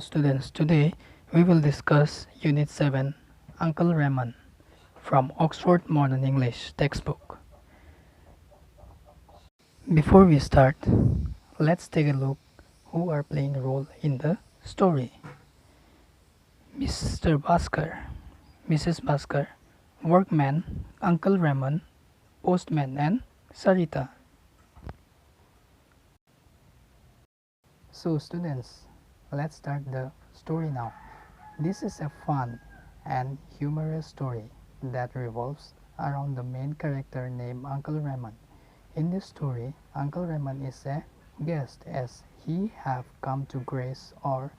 students, today we will discuss Unit 7 Uncle Raymond from Oxford Modern English textbook. Before we start, let's take a look who are playing a role in the story. Mr. Bhaskar, Mrs. Bhaskar, workman, Uncle Raymond, postman and Sarita. So students, let's start the story now. This is a fun and humorous story that revolves around the main character named Uncle Raymond. In this story, Uncle Raymond is a guest as he have come to grace or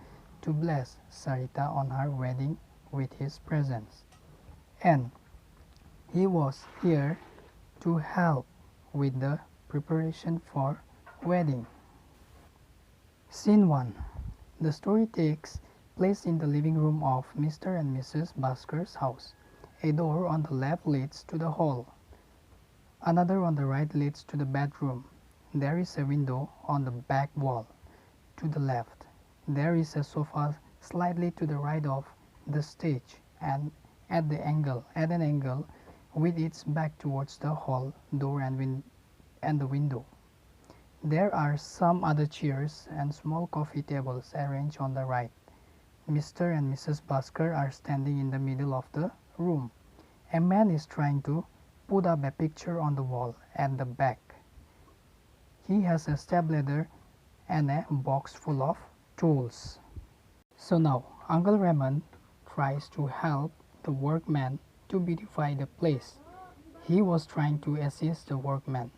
to bless Sarita on her wedding with his presence. And he was here to help with the preparation for wedding. Scene 1. The story takes place in the living room of Mr. and Mrs. Bhaskar's house. A door on the left leads to the hall. Another on the right leads to the bedroom. There is a window on the back wall. To the left, there is a sofa slightly to the right of the stage and at an angle with its back towards the hall door and the window. There are some other chairs and small coffee tables arranged on the right. Mr. and Mrs. Bhaskar are standing in the middle of the room. A man is trying to put up a picture on the wall at the back. He has a stepladder and a box full of tools. So now Uncle Raymond tries to help the workman to beautify the place. He was trying to assist the workman.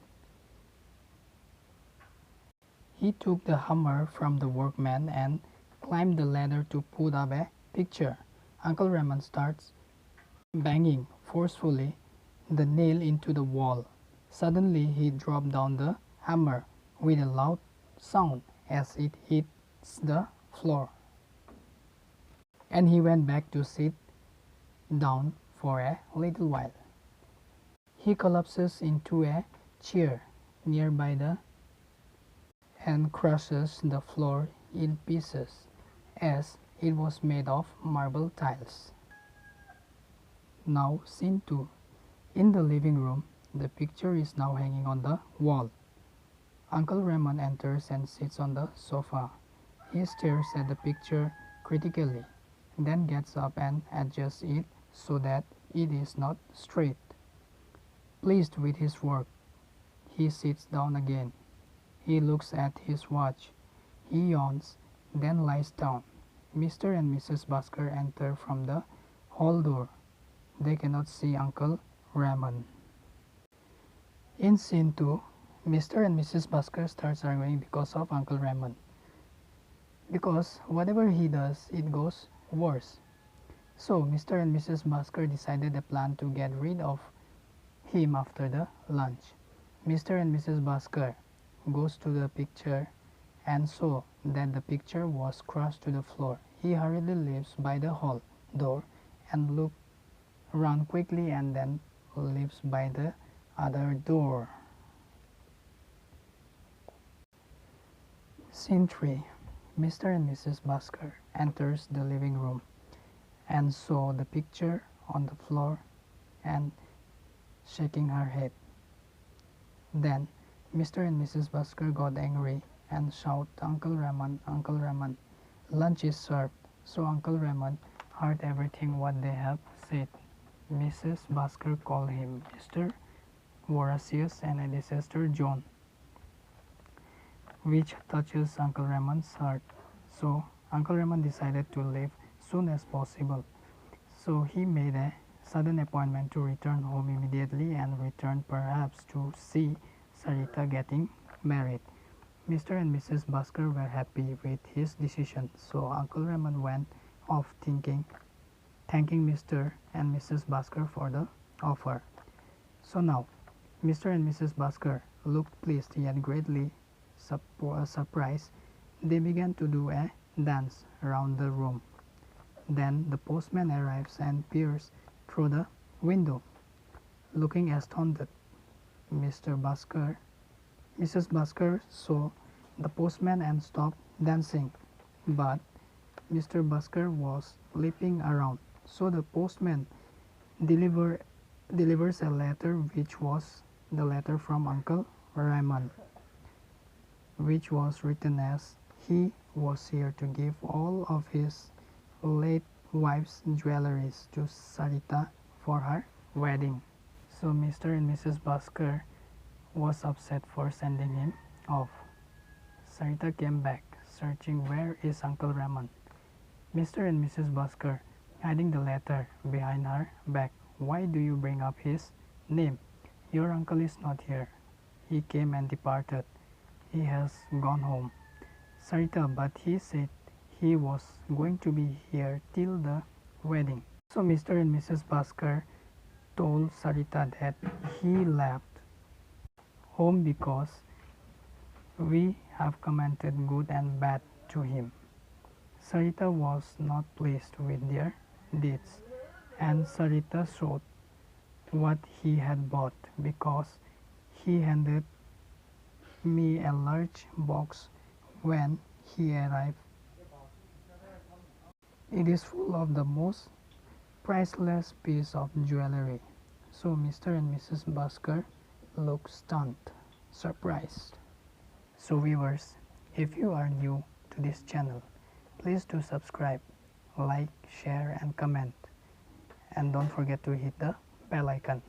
He took the hammer from the workman and climbed the ladder to put up a picture. Uncle Raymond starts banging forcefully the nail into the wall. Suddenly he dropped down the hammer with a loud sound as it hits the floor. And he went back to sit down for a little while. He collapses into a chair nearby and crushes the floor in pieces as it was made of marble tiles. Now scene 2. In the living room, the picture is now hanging on the wall. Uncle Raymond enters and sits on the sofa. He stares at the picture critically, then gets up and adjusts it so that it is not straight. Pleased with his work, he sits down again. He looks at his watch. He yawns, then lies down. Mr. and Mrs. Bhaskar enter from the hall door. They cannot see Uncle Raymond. In scene 2, Mr. and Mrs. Bhaskar starts arguing because of Uncle Raymond. Because whatever he does, it goes worse. So Mr. and Mrs. Bhaskar decided a plan to get rid of him after the lunch. Mr. and Mrs. Bhaskar goes to the picture and saw that the picture was crushed to the floor. He hurriedly leaves by the hall door and looks around quickly and then leaves by the other door. Scene 3. Mr. and Mrs. Bhaskar enters the living room and saw the picture on the floor and shaking her head. Then Mr. and Mrs. Bhaskar got angry and shouted, Uncle Raymond, Uncle Raymond, lunch is served. So Uncle Raymond heard everything what they have said. Mrs. Bhaskar called him Mr. Voracious and a disaster John, which touches Uncle Raymond's heart. So Uncle Raymond decided to leave soon as possible. So he made a sudden appointment to return home immediately and return perhaps to see Sarita getting married. Mr. and Mrs. Bhaskar were happy with his decision, so Uncle Raymond went off thanking Mr. and Mrs. Bhaskar for the offer. So now, Mr. and Mrs. Bhaskar looked pleased yet greatly surprised. They began to do a dance around the room. Then the postman arrives and peers through the window, looking astounded. Mrs. Bhaskar saw the postman and stopped dancing, but Mr. Busker was leaping around, so the postman deliver, delivers a letter, which was the letter from Uncle Raymond, which was written as he was here to give all of his late wife's jewelries to Sarita for her wedding. So Mr. and Mrs. Busker was upset for sending him off. Sarita came back, searching where is Uncle Raymond. Mr. and Mrs. Busker hiding the letter behind her back. Why do you bring up his name? Your uncle is not here. He came and departed. He has gone home. Sarita, but he said he was going to be here till the wedding. So Mr. and Mrs. Busker told Sarita that he left home because we have commented good and bad to him. Sarita was not pleased with their deeds, and Sarita showed what he had bought because he handed me a large box when he arrived. It is full of the most priceless piece of jewelry. So Mr. and Mrs. Busker looked stunned, surprised. So viewers, if you are new to this channel, please do subscribe, like, share and comment, and don't forget to hit the bell icon.